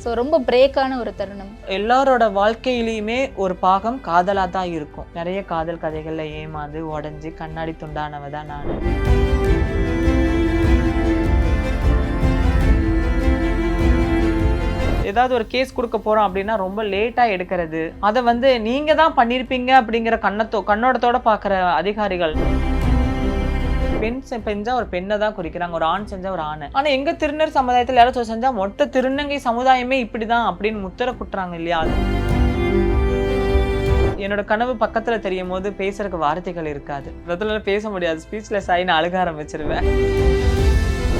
So ரொம்ப பிரேக்கான ஒரு தருணம். எல்லாரோட வாழ்க்கையிலையுமே ஒரு பாகம் காதலாக தான் இருக்கும். நிறைய காதல் கதைகளில் ஏமாந்து உடஞ்சி கண்ணாடி துண்டானவ தான் நான். ஏதாவது ஒரு கேஸ் கொடுக்க போறோம் அப்படின்னா ரொம்ப லேட்டா எடுக்கிறது, அதை வந்து நீங்க தான் பண்ணிருப்பீங்க அப்படிங்கிற கண்ணோட்டத்தோட பாக்குற அதிகாரிகள். பெண் செஞ்சா ஒரு பெண்ணை தான் குறிக்கிறாங்க, ஒரு ஆண் செஞ்சா ஒரு ஆணை. ஆனா எங்க திருநர் சமுதாயத்தில் யாராச்சும் செஞ்சா மொத்த திருநங்கை சமுதாயமே இப்படிதான் அப்படின்னு முத்திர குட்டுறாங்க இல்லையா? என்னோட கனவு பக்கத்துல தெரியும் போது பேசுறதுக்கு வார்த்தைகள் இருக்காது, அதுல பேச முடியாது, ஸ்பீச்லெஸ் ஆகி நான் அழுக ஆரம்பிச்சிருவேன்.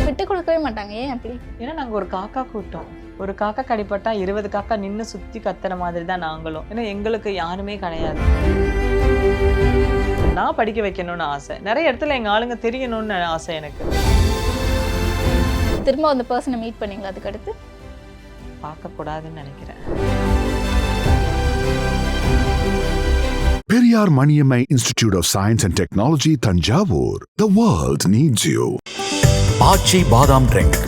விட்டு கொடுக்கவே மாட்டாங்க. ஏன் அப்படி? ஏன்னா நாங்க ஒரு காக்கா கூட்டம். ஒரு காக்கா கடிப்பட்டா 20 காக்கா நின்று சுத்தி கத்துற மாதிரி தான் நாங்களும். ஏன்னா எங்களுக்கு யாருமே கிடையாது. நான் படிக்க வைக்கணும்னு ஆசை, நிறைய இடத்துல எங்க ஆளுங்க தெரியணும்னு ஆசை எனக்கு. திரும்ப அந்த பர்சனை மீட் பண்ணீங்களா? அதுக்கு அடுத்து பார்க்க கூடாதுன்னு நினைக்கிறேன். Periyar Maniammai Institute of Science and Technology, Thanjavur. The world needs you. ஆச்சி பாதாம் ட்ரிங்க்.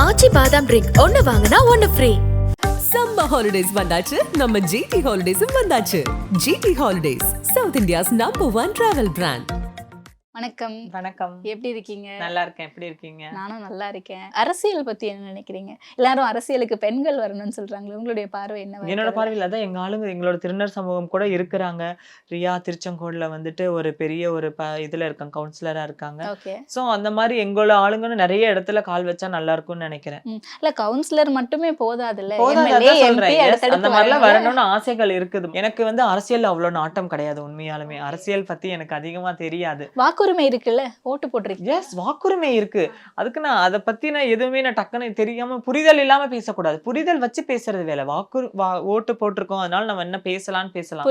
ஆச்சி பாதாம் ட்ரிங்க் ஒன்னு வாங்குனா ஒன்னு ஃப்ரீ. சம்மர் ஹாலிடேஸ் வந்தாச்சு, நம்ம ஜிடி ஹாலிடேஸும் வந்தாச்சு. GT holidays, South India's #1 travel brand. வணக்கம். வணக்கம். எப்படி இருக்கீங்க? நல்லா இருக்கேன். எப்படி இருக்கீங்க? நானும் நல்லா இருக்கேன். அரசியல் பத்தி என்ன நினைக்கிறீங்க? எல்லாரும் அரசியலுக்கு பெண்கள் வரணும்னு சொல்றாங்க, உங்களுடைய பார்வை என்ன? என்னோட பார்வையில் தான் எங்க ஆளுங்க, எங்களோட திருநர் சமூகம் கூட இருக்கிறாங்க. ரியா திருச்செங்கோடுல வந்துட்டு ஒரு பெரிய ஒரு இதுல இருக்காங்க, கவுன்சிலரா இருக்காங்க. சோ அந்த மாதிரி எங்களோட ஆளுங்கன்னு நிறைய இடத்துல கால் வச்சா நல்லா இருக்கும்னு நினைக்கிறேன். இல்ல கவுன்சிலர் மட்டுமே போதாதுல்ல, அந்த மாதிரிலாம் வரணும்னு ஆசைகள் இருக்குது. எனக்கு வந்து அரசியல் அவ்வளவு நாட்டம் கிடையாது. உண்மையாலுமே அரசியல் பத்தி எனக்கு அதிகமா தெரியாது. வாக்குரிமை இருக்குல்ல, ஓட்டு போட்டிருக்கீங்க. எஸ், வாக்குரிமை இருக்கு. அதுக்கு நான் அதை பத்தி நான் எதுவுமே நான் டக்குன்னு தெரியாம புரிதல் இல்லாம பேசக்கூடாது. புரிதல் வச்சு பேசுறது வேலை. ஓட்டு போட்டிருக்கோம், அதனால நம்ம என்ன பேசலாம்னு பேசலாம்.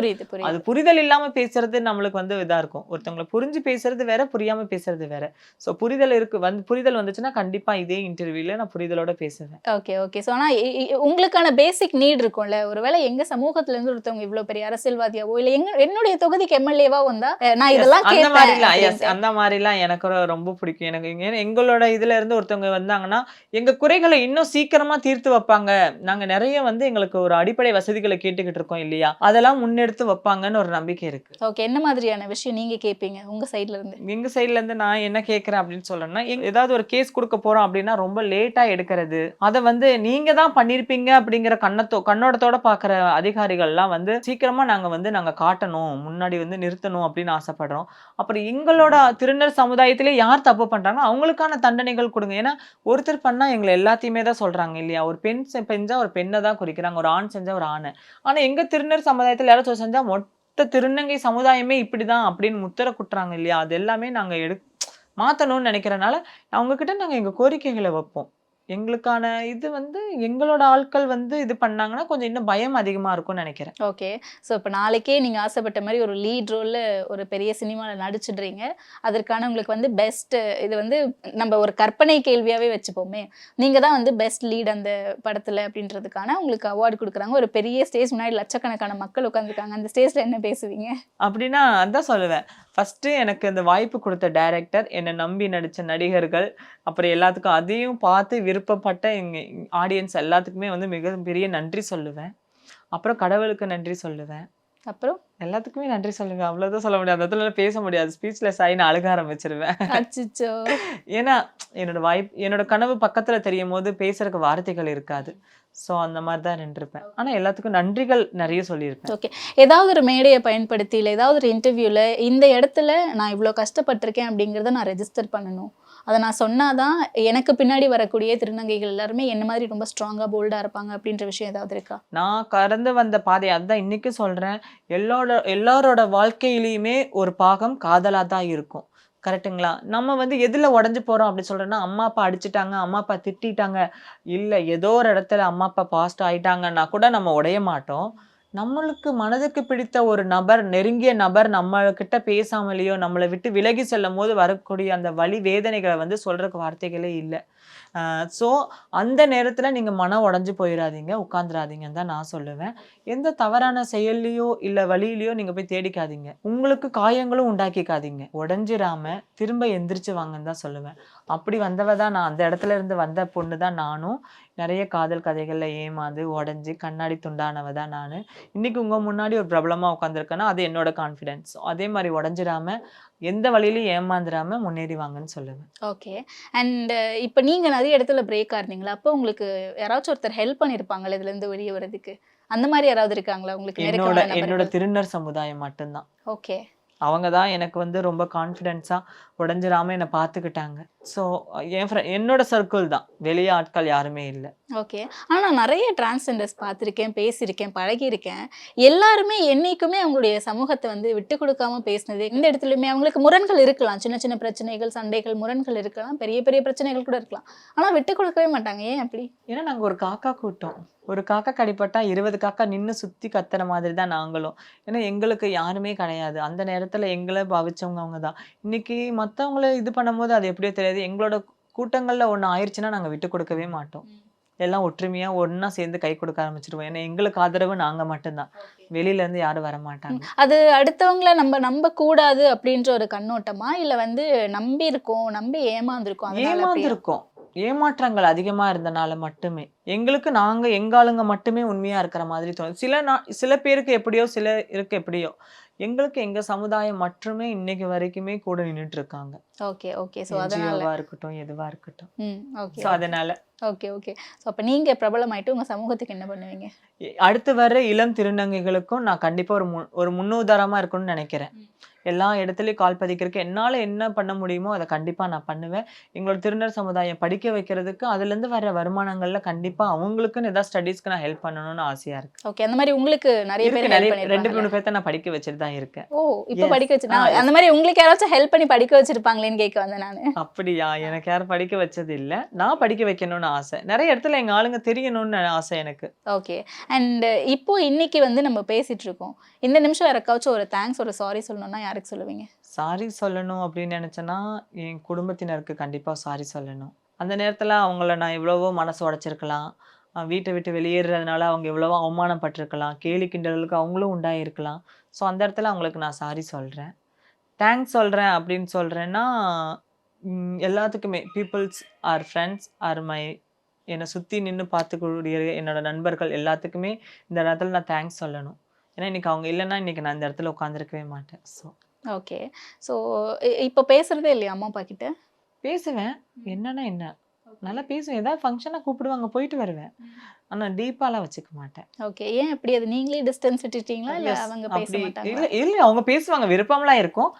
அது புரிதல் இல்லாம பேசுறது நம்மளுக்கு வந்து இதா இருக்கும். ஒருத்தவங்களை புரிஞ்சு பேசுறது வேற, புரியாம பேசுறது வேற. சோ புரிதல் இருக்கு, புரிதல் வந்துச்சுன்னா கண்டிப்பா இதே இன்டர்வியூல நான் புரிதலோட பேசுவேன். ஓகே. சோ ஆனா உங்களுக்கான பேசிக் நீட் இருக்கும்ல. ஒருவேளை எங்க சமூகத்துல இருந்து ஒருத்தவங்க இவ்வளவு பெரிய அரசியல்வாதியாவோ இல்ல என்னுடைய தொகுதிக்கு எம்எல்ஏவா வந்தா நான் இதெல்லாம் அந்த மாதிரிலாம் எனக்கு ரொம்ப பிடிக்கும். எனக்கு எங்களோட இதுல இருந்து ஒருத்தவங்க வந்தாங்கன்னா எங்க குறைகளை இன்னும் சீக்கிரமா தீர்த்து வைப்பாங்க. நாங்க நிறைய வந்து எங்களுக்கு ஒரு அடிப்படை வசதிகளை கேட்டுக்கிட்டு இருக்கோம் இல்லையா, அதெல்லாம் முன்னெடுத்து வைப்பாங்கன்னு ஒரு நம்பிக்கை இருக்கு. ஓகே. என்ன மாதிரியான விஷயம் நீங்க கேட்பீங்க உங்க சைட்ல இருந்து? எங்க சைட்ல இருந்து நான் என்ன கேட்கிறேன் அப்படின்னு சொல்றேன்னா, ஏதாவது ஒரு கேஸ் கொடுக்க போறோம் அப்படின்னா ரொம்ப லேட்டா எடுக்கிறது, அதை வந்து நீங்க தான் பண்ணிருப்பீங்க அப்படிங்கிற கண்ணோட்டத்தோட பாக்குற அதிகாரிகள்லாம் வந்து சீக்கிரமா நாங்க காட்டணும், முன்னாடி வந்து நிறுத்தணும் அப்படின்னு ஆசைப்படுறோம். அப்புறம் எங்களோட திருநர் சமுதாயத்திலே யார் தப்பு பண்றாங்க அவங்களுக்கான தண்டனைகள் கொடுங்க. ஏன்னா ஒருத்தர் பண்ணா எங்களை எல்லாத்தையுமே தான் சொல்றாங்க இல்லையா. ஒரு பெண் செஞ்சா ஒரு பெண்ணை தான் குறிக்கிறாங்க, ஒரு ஆண் செஞ்சா ஒரு ஆணை. ஆனா எங்க திருநர் சமுதாயத்தில் யாராச்சும் செஞ்சா மொத்த திருநங்கை சமுதாயமே இப்படிதான் அப்படின்னு முத்திர குட்டுறாங்க இல்லையா. அது எல்லாமே நாங்க மாத்தணும்னு நினைக்கிறனால அவங்க கிட்ட நாங்க எங்க கோரிக்கைகளை வைப்போம். எங்களுக்கான இது வந்து எங்களோட ஆட்கள் வந்து இது பண்ணாங்கன்னா கொஞ்சம் இன்னும் பயம் அதிகமா இருக்கும்னு நினைக்கிறேன். ஓகே. ஸோ இப்போ நாளைக்கே நீங்க ஆசைப்பட்ட மாதிரி ஒரு லீட் ரோல்ல ஒரு பெரிய சினிமாவில் நடிச்சிடுறீங்க. அதற்கான உங்களுக்கு வந்து பெஸ்ட், இது வந்து நம்ம ஒரு கற்பனை கேள்வியாவே வச்சுப்போமே, நீங்க தான் வந்து பெஸ்ட் லீட் அந்த படத்துல அப்படின்றதுக்கான உங்களுக்கு அவார்டு கொடுக்குறாங்க. ஒரு பெரிய ஸ்டேஜ் முன்னாடி லட்சக்கணக்கான மக்கள் உட்காந்துருக்காங்க. அந்த ஸ்டேஜ்ல என்ன பேசுவீங்க? அப்படின்னா அதான் சொல்லுவேன். ஃபர்ஸ்ட் எனக்கு அந்த வாய்ப்பு கொடுத்த டைரக்டர், என்னை நம்பி நடிச்ச நடிகர்கள், அப்புறம் எல்லாத்துக்கும் அதையும் பார்த்து விருப்பப்பட்ட எங்க ஆடியன்ஸ் எல்லாத்துக்குமே வந்து மிகப்பெரிய நன்றி சொல்லுவேன். அப்புறம் கடவுளுக்கு நன்றி சொல்லுவேன். அப்புறம் எல்லாத்துக்குமே நன்றி சொல்லுவேன். அவ்வளவுதான் சொல்ல முடியாது, அதுல பேச முடியாது, ஸ்பீச்லெஸ் ஆகி நான் அழுக ஆரம்பிச்சிருவேன். ஏன்னா என்னோட கனவு பக்கத்துல தெரியும் போது பேசுறதுக்கு வார்த்தைகள் இருக்காது. ஸோ அந்த மாதிரி தான் நின்றுருப்பேன். ஆனால் எல்லாத்துக்கும் நன்றிகள் நிறைய சொல்லியிருப்பேன். ஓகே. ஏதாவது ஒரு மேடையை பயன்படுத்தி இல்லை ஏதாவது ஒரு இன்டர்வியூவில் இந்த இடத்துல நான் இவ்வளோ கஷ்டப்பட்டிருக்கேன் அப்படிங்கிறத நான் ரெஜிஸ்டர் பண்ணணும், அதை நான் சொன்னாதான் எனக்கு பின்னாடி வரக்கூடிய திருநங்கைகள் எல்லாருமே என்ன மாதிரி ரொம்ப ஸ்ட்ராங்காக போல்டாக இருப்பாங்க அப்படின்ற விஷயம் ஏதாவது இருக்கா? நான் கடந்து வந்த பாதை அதுதான் இன்னைக்கு சொல்கிறேன். எல்லாரோட வாழ்க்கையிலையுமே ஒரு பாகம் காதலாக தான் இருக்கும். கரெக்டுங்களா? நம்ம வந்து எதில் உடஞ்சி போகிறோம் அப்படின்னு சொல்கிறேன்னா, அம்மா அப்பா அடிச்சுட்டாங்க, அம்மா அப்பா திட்டாங்க, இல்லை ஏதோ ஒரு இடத்துல அம்மா அப்பா பாஸ்ட் ஆகிட்டாங்கன்னா கூட நம்ம உடைய மாட்டோம். நம்மளுக்கு மனதுக்கு பிடித்த ஒரு நபர், நெருங்கிய நபர் நம்மக்கிட்ட பேசாமலேயோ நம்மளை விட்டு விலகி செல்லும் போது வரக்கூடிய அந்த வலி வேதனைகளை வந்து சொல்கிறதுக்கு வார்த்தைகளே இல்லை. ஸோ அந்த நேரத்தில் நீங்கள் மனம் உடஞ்சி போயிடாதீங்க, உட்காந்துடாதீங்கன்னு தான் நான் சொல்லுவேன். எந்த தவறான செயல்லையோ இல்லை வழியிலையோ நீங்கள் போய் தேடிக்காதீங்க, உங்களுக்கு காயங்களும் உண்டாக்கிக்காதீங்க. உடஞ்சிடாம திரும்ப எந்திரிச்சு வாங்கன்னு தான் சொல்லுவேன். அப்படி வந்தவ தான் நான். அந்த இடத்துல இருந்து வந்த பொண்ணு தான் நானும். நிறைய காதல் கதைகள்ல ஏமாந்து உடஞ்சி கண்ணாடி துண்டானவ தான் நான். இன்னைக்கு உங்க முன்னாடி ஒரு பிரபலமா உட்காந்துருக்கேன்னா அது என்னோட கான்ஃபிடென்ஸ். அதே மாதிரி உடஞ்சிடாம எந்த வழியிலையும் ஏமாந்துடாம முன்னேறி வாங்கன்னு சொல்லுவேன். ஓகே. அண்ட் இப்போ நீங்க நிறைய இடத்துல பிரேக் ஆயிருந்தீங்களா? அப்போ உங்களுக்கு யாராச்சும் ஒருத்தர் ஹெல்ப் பண்ணியிருப்பாங்கல்ல இதுல இருந்து வெளியே வர்றதுக்கு? அந்த மாதிரி யாராவது இருக்காங்களா உங்களுக்கு என்னோட திருநர் சமுதாயம் மட்டும்தான். ஓகே. அவங்க தான் எனக்கு வந்து ரொம்ப கான்ஃபிடென்ஸா உடஞ்சிடாம என்னை பார்த்துக்கிட்டாங்க. ஸோ என்னோட சர்க்கிள் தான், வெளியே ஆட்கள் யாருமே இல்லை. ஓகே. ஆனால் நான் நிறைய டிரான்ஸ்ஜெண்டர்ஸ் பார்த்துருக்கேன், பேசியிருக்கேன், பழகியிருக்கேன். எல்லாருமே என்னைக்குமே அவங்களுடைய சமூகத்தை வந்து விட்டு கொடுக்காம பேசினது. இந்த இடத்துலையுமே அவங்களுக்கு முரண்கள் இருக்கலாம், சின்ன சின்ன பிரச்சனைகள், சண்டைகள், முரண்கள் இருக்கலாம், பெரிய பெரிய பிரச்சனைகள் கூட இருக்கலாம். ஆனால் விட்டு கொடுக்கவே மாட்டாங்க. ஏன் அப்படி? ஏன்னா நாங்கள் ஒரு காக்கா கூட்டம். ஒரு காக்கா கடிப்பட்டா 20 காக்கா நின்று சுற்றி கத்துற மாதிரி தான் நாங்களும். ஏன்னா எங்களுக்கு யாருமே கிடையாது. அந்த நேரத்தில் எங்களை பாவிச்சவங்க அவங்க தான். இன்னைக்கு மற்றவங்கள இது பண்ணும்போது அது எப்படியோ தெரியாது. எங்களோட கூட்டங்களில் ஒன்று ஆயிடுச்சுன்னா நாங்கள் விட்டு கொடுக்கவே மாட்டோம். எல்லாம் ஒற்றுமையாக ஒன்றா சேர்ந்து கை கொடுக்க ஆரம்பிச்சிடுவோம். ஏன்னா எங்களுக்கு ஆதரவு நாங்கள் மட்டும்தான், வெளியிலேருந்து யாரும் வர மாட்டாங்க. அது அடுத்தவங்கள நம்ப கூடாது அப்படின்ற ஒரு கண்ணோட்டமா, இல்லை வந்து நம்பி இருக்கோம், நம்பி ஏமாந்துருக்கோம், ஏமாற்றங்கள் அதிகமா இருந்தனால மட்டுமே எங்களுக்கு நாங்க எங்காளுங்க மட்டுமே உண்மையா இருக்கிற மாதிரி தோணும். சில பேருக்கு எப்படியோ, சிலருக்கு எப்படியோ, எங்களுக்கு எங்க சமுதாயம் மட்டுமே இன்னைக்கு வரைக்குமே கூட நின்றுட்டு இருக்காங்க. Okay okay. ஸோ அதனால இருக்கட்டும், எதுவா இருக்கட்டும். ஓகே. ஸோ அதனால ஓகே ஓகே. ஸோ அப்போ நீங்க பிரபலமாயிட்டு உங்க சமூகத்துக்கு என்ன பண்ணுவீங்க? அடுத்து வர்ற இளம் திருநங்கைகளுக்கும் நான் கண்டிப்பா ஒரு முன்னுதாரணமா இருக்கணும்னு நினைக்கிறேன். எல்லா இடத்துலையும் கால் பதிக்கிறதுக்கு என்னால் என்ன பண்ண முடியுமோ அதை கண்டிப்பாக நான் பண்ணுவேன். எங்களோட திருநர் சமுதாயம் படிக்க வைக்கிறதுக்கு அதுலேருந்து வர வருமானங்களில் கண்டிப்பாக அவங்களுக்குன்னு ஏதாவது ஸ்டடீஸ்க்கு நான் ஹெல்ப் பண்ணணும்னு ஆசையாக இருக்கு. ஓகே. அந்த மாதிரி உங்களுக்கு நிறைய பேர் 2-3 பேர்த்த நான் படிக்க வச்சுட்டு தான் இருக்கேன். ஓ, இப்போ படிக்க வச்சு அந்த மாதிரி உங்களுக்கு யாராச்சும் ஹெல்ப் பண்ணி படிக்க வச்சிருப்பாங்களேன்னு கேட்க வந்தேன் நான். அப்படியா? எனக்கு யாரும் படிக்க வச்சது இல்லை. நான் படிக்க வைக்கணும்னு ஆசை. நிறைய இடத்துல எங்கள் ஆளுங்க தெரியணும்னு ஆசை எனக்கு. ஓகே. அண்ட் இப்போ இன்னைக்கு வந்து நம்ம பேசிட்டு இருக்கோம். இந்த நிமிஷம் யாருக்காச்சும் ஒரு தேங்க்ஸ், ஒரு சாரி சொல்லணும்னா யாருக்கு சொல்லுவீங்க? சாரி சொல்லணும் அப்படின்னு நினச்சேன்னா என் குடும்பத்தினருக்கு கண்டிப்பாக சாரி சொல்லணும். அந்த நேரத்தில் அவங்கள நான் எவ்வளவோ மனசு உடைச்சிருக்கலாம், வீட்டை விட்டு வெளியேறதுனால அவங்க எவ்வளவோ அவமானப்பட்டிருக்கலாம், கேலி கிண்டலுக்கு அவங்களும் உண்டாயிருக்கலாம். ஸோ அந்த இடத்துல அவங்களுக்கு நான் சாரி சொல்கிறேன். தேங்க்ஸ் சொல்கிறேன் அப்படின்னு சொல்கிறேன்னா எல்லாத்துக்குமே பீப்புள்ஸ் ஆர் ஃப்ரெண்ட்ஸ் ஆர் என்னை சுற்றி நின்று பார்த்துக்கூடிய என்னோட நண்பர்கள் எல்லாத்துக்குமே இந்த இடத்துல நான் தேங்க்ஸ் சொல்லணும். ஏன்னா இன்னைக்கு அவங்க இல்லைன்னா இன்னைக்கு நான் இந்த இடத்துல உட்காந்துருக்கவே மாட்டேன். So okay. ஸோ இப்போ பேசுறதே இல்லையா அம்மா அப்பா கிட்ட? பேசுவேன். என்னன்னா என்ன நல்லா பேசுவேன். ஏதாவது ஃபங்க்ஷனாக கூப்பிடுவாங்க, போயிட்டு வருவேன். ஆனால் டீப்பாலாம் வச்சுக்க மாட்டேன். ஓகே. ஏன் அப்படி? அது நீங்களே டிஸ்டன்ஸ் விட்டுட்டீங்களா இல்லை அவங்க பேச மாட்டாங்க? இல்லை இல்லை, அவங்க பேசுவாங்க, விருப்பம்லாம் இருக்கும்.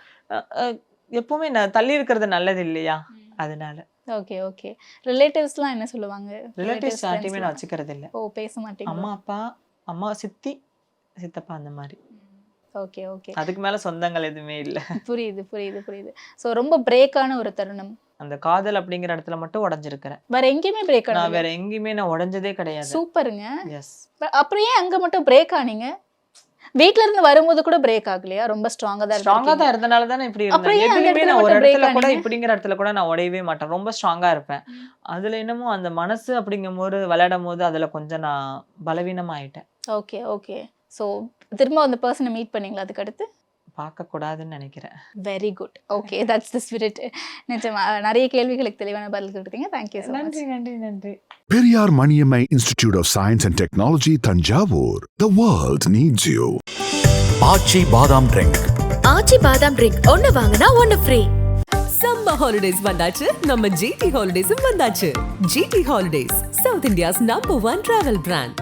எப்பவுமே நான் தள்ளி இருக்கிறது நல்லது இல்லையா, அதனால. Okay okay. ரிலேட்டிவ்ஸ்லாம் என்ன சொல்லுவாங்க? ரிலேட்டிவ்ஸ் யார்ட்டையுமே நான் வச்சுக்கிறது இல்லை. ஓ, பேச மாட்டீங்க? அம்மா அப்பா, அம்மா சித்தி சித்தப்பா அந்த மாதிரி. Okay okay. அதுக்கு மேல சொந்தங்கள் எதுவுமே இல்லை. புரியுது புரியுது புரியுது. ஸோ ரொம்ப பிரேக்கான ஒரு தருணம். அந்த காதல் அப்படிங்கிற இடத்துல மட்டும் உடஞ்சிருக்கிறேன். வேற எங்கேயுமே பிரேக் ஆனது? நான் வேற எங்கேயுமே நான் உடஞ்சதே கிடையாது. சூப்பருங்க. எஸ். அப்புறம் ஏன் அங்க மட்டும் பிரேக் ஆனீங்க? வீட்ல இருந்து வரும்போது கூட பிரேக் ஆகலையா? ரொம்ப ஸ்ட்ராங்கா தான் இருந்தனால தானே இப்படி இருந்தேன். எதுலயுமே நான் ஒரு இடத்துல கூட இப்படிங்கிற இடத்துல கூட நான் உடையவே மாட்டேன். ரொம்ப ஸ்ட்ராங்கா இருப்பேன். அதுல என்னமோ அந்த மனசு அப்படிங்கும் போது விளையாடும் போது அதுல கொஞ்சம் நான் பலவீனமாயிட்டேன். Okay okay. ஸோ திரும்ப அந்த பர்சனை மீட் பண்ணீங்களா அதுக்கு அடுத்து? பார்க்கக்கூடாதுன்னு நினைக்கிறேன். Very good. Okay, that's the spirit. நிச்சயமா நிறைய கேள்விகளுக்கு தெளிவான பதில் கொடுத்தீங்க. Thank you so much. நன்றி நன்றி நன்றி. Periyar Maniammai Institute of Science and Technology, Thanjavur. The world needs you. ஆச்சி பாதாம் ட்ரிங்க். ஆச்சி பாதாம் ட்ரிங்க் ஒன்னு வாங்கினா ஒன்னு ஃப்ரீ. சம்மர் ஹாலிடேஸ் வந்தாச்சு, நம்ம ஜிடி ஹாலிடேஸும் வந்தாச்சு. GT holidays, South India's number 1 travel brand.